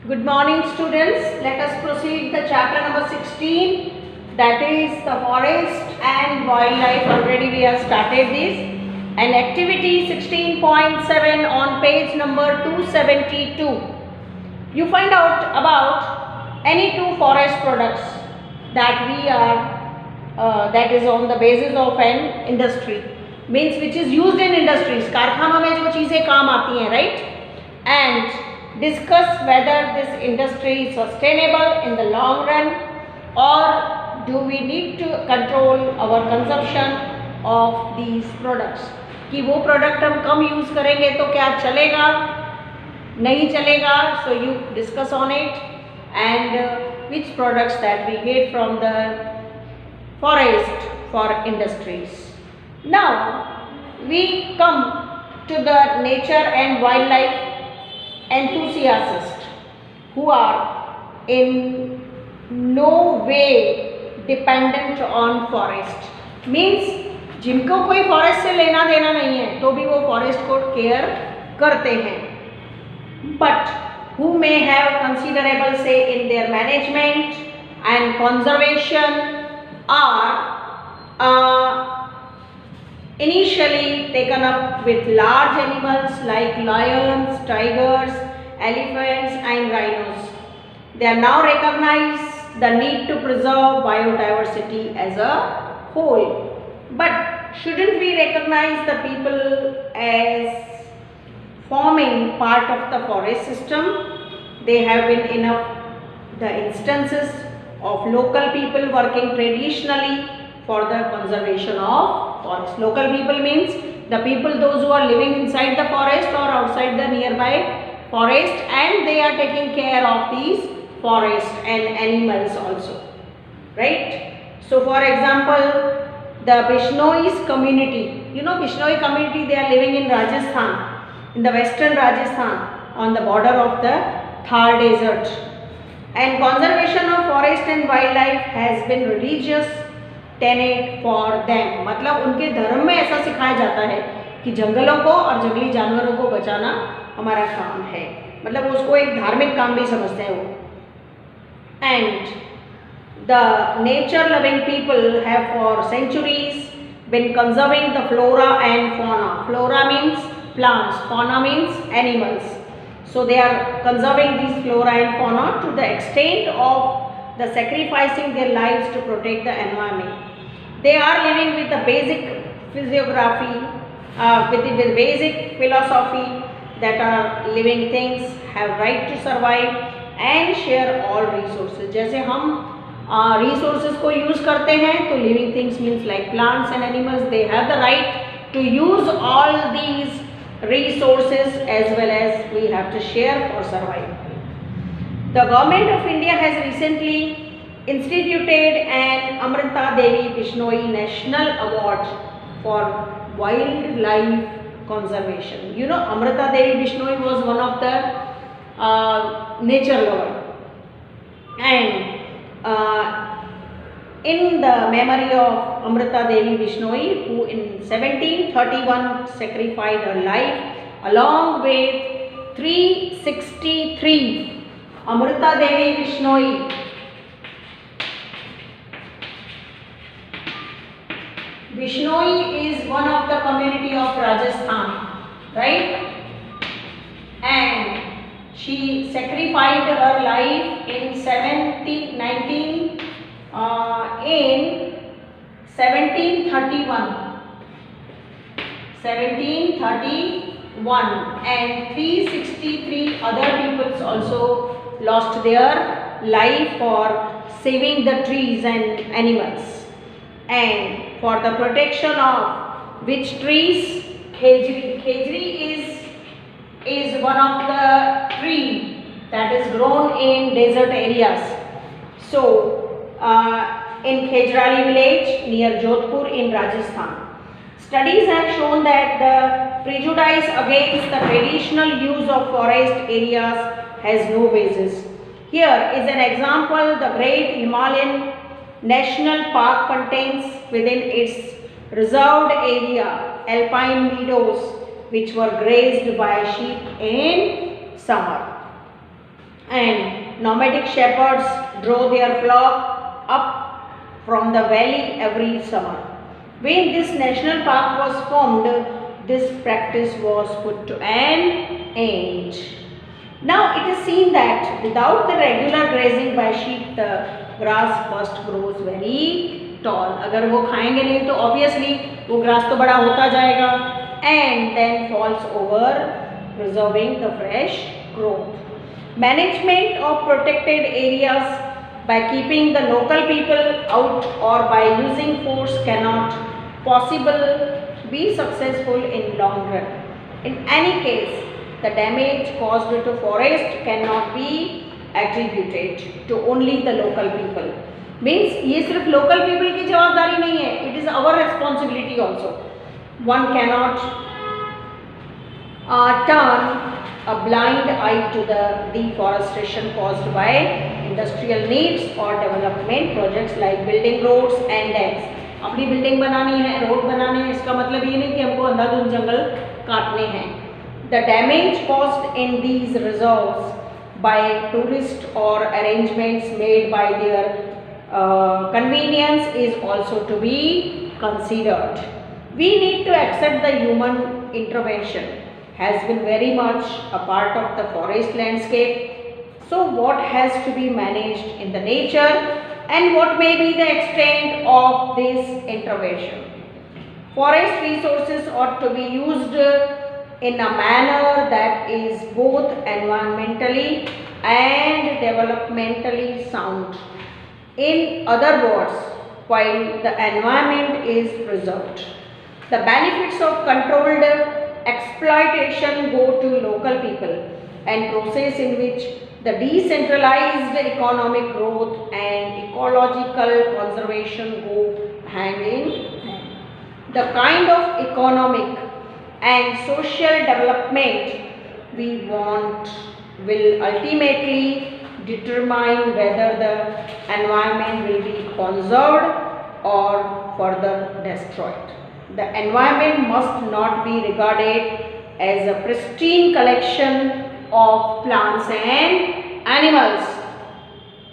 Good morning students. Let us proceed the chapter number 16, that is the forest and wildlife. Already we have started this, and activity 16.7 on page number 272. You find out about any two forest products that we are that is on the basis of an industry, means which is used in industries. कारखानों में जो चीज़ें काम आती हैं, right? And discuss whether this industry is sustainable in the long run or do we need to control our consumption of these products. कि वो product हम कम use करेंगे तो क्या चलेगा, नहीं चलेगा. So you discuss on it and which products that we get from the forest for industries. Now we come to the nature and wildlife enthusiasts who are in no way dependent on forest, means जिनको कोई forest से लेना देना नहीं है तो भी वो फॉरेस्ट को केयर करते हैं, but who may have considerable say in their management and conservation are initially taken up with large animals like lions, tigers, elephants and rhinos. They are now recognize the need to preserve biodiversity as a whole. But shouldn't we recognize the people as forming part of the forest system? They have been enough the instances of local people working traditionally for the conservation of forest. Local people means the people those who are living inside the forest or outside the nearby forest, and they are taking care of these forest and animals also, right? So for example, the Bishnois community, you know Bishnoi community, they are living in Rajasthan, in the western Rajasthan on the border of the Thar desert, and conservation of forest and wildlife has been religious tenet for them. मतलब उनके धर्म में ऐसा सिखाया जाता है कि जंगलों को और जंगली जानवरों को बचाना हमारा काम है, मतलब उसको एक धार्मिक काम भी समझते हैं वो. And the nature loving people have for centuries been conserving the flora and fauna. Flora means plants, fauna means animals. So they are conserving these flora and fauna to the extent of the sacrificing their lives to protect the environment. They are living with the basic physiography, with the basic philosophy that are living things have right to survive and share all resources. जैसे हम resources को use करते हैं तो living things means like plants and animals, they have the right to use all these resources as well as we have to share for survival. The government of India has recently instituted an Amrita Devi Bishnoi National Award for wildlife conservation. You know, Amrita Devi Bishnoi was one of the nature lover, and in the memory of Amrita Devi Bishnoi, who in 1731 sacrificed her life along with 363 Amrita Devi Bishnoi. Bishnoi is one of the community of Rajasthan, right? And she sacrificed her life in 1731 and 363 other peoples also lost their life for saving the trees and animals, and for the protection of which trees? Khejri. Khejri is one of the tree that is grown in desert areas. So in Khejrali village near Jodhpur in Rajasthan, studies have shown that the prejudice against the traditional use of forest areas has no basis. Here is an example. The Great Himalayan National Park contains within its reserved area alpine meadows which were grazed by sheep in summer. and nomadic shepherds drove their flock up from the valley every summer. When this national park was formed, this practice was put to an end. Now it is seen that without the regular grazing by sheep, the grass first grows very tall. अगर वो खाएंगे नहीं तो obviously वो grass तो बड़ा होता जाएगा and then falls over, preserving the fresh growth. Management of protected areas by keeping the local people out or by using force cannot possible be successful in long run. In any case, the damage caused to forest cannot be attributed to only the local people. Means ये सिर्फ local people की जवाबदारी नहीं है, it is our responsibility also. One cannot turn a blind eye to the deforestation caused by industrial needs or development projects like building roads and dams. अपनी building बनानी है, road बनाने हैं, इसका मतलब ये नहीं कि हमको अंधाधुंध जंगल काटने हैं. The damage caused in these reserves by tourists or arrangements made by their convenience is also to be considered. We need to accept the human intervention has been very much a part of the forest landscape. So what has to be managed in the nature and what may be the extent of this intervention. Forest resources ought to be used in a manner that is both environmentally and developmentally sound. In other words, while the environment is preserved, the benefits of controlled exploitation go to local people and process in which the decentralized economic growth and ecological conservation go hand in hand. The kind of economic and social development we want will ultimately determine whether the environment will be conserved or further destroyed. The environment must not be regarded as a pristine collection of plants and animals.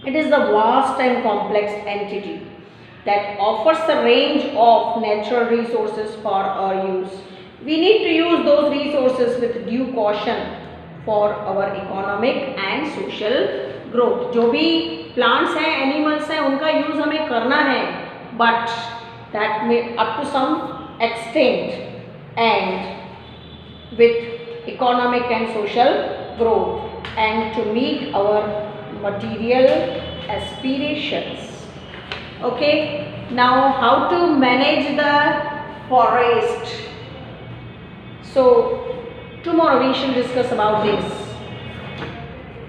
It is a vast and complex entity that offers a range of natural resources for our use. We need to use those resources with due caution for our economic and social growth. जो भी plants हैं, animals हैं, उनका use हमें करना है, but that may up to some extent and with economic and social growth and to meet our material aspirations. Okay, now how to manage the forest. So tomorrow we shall discuss about this.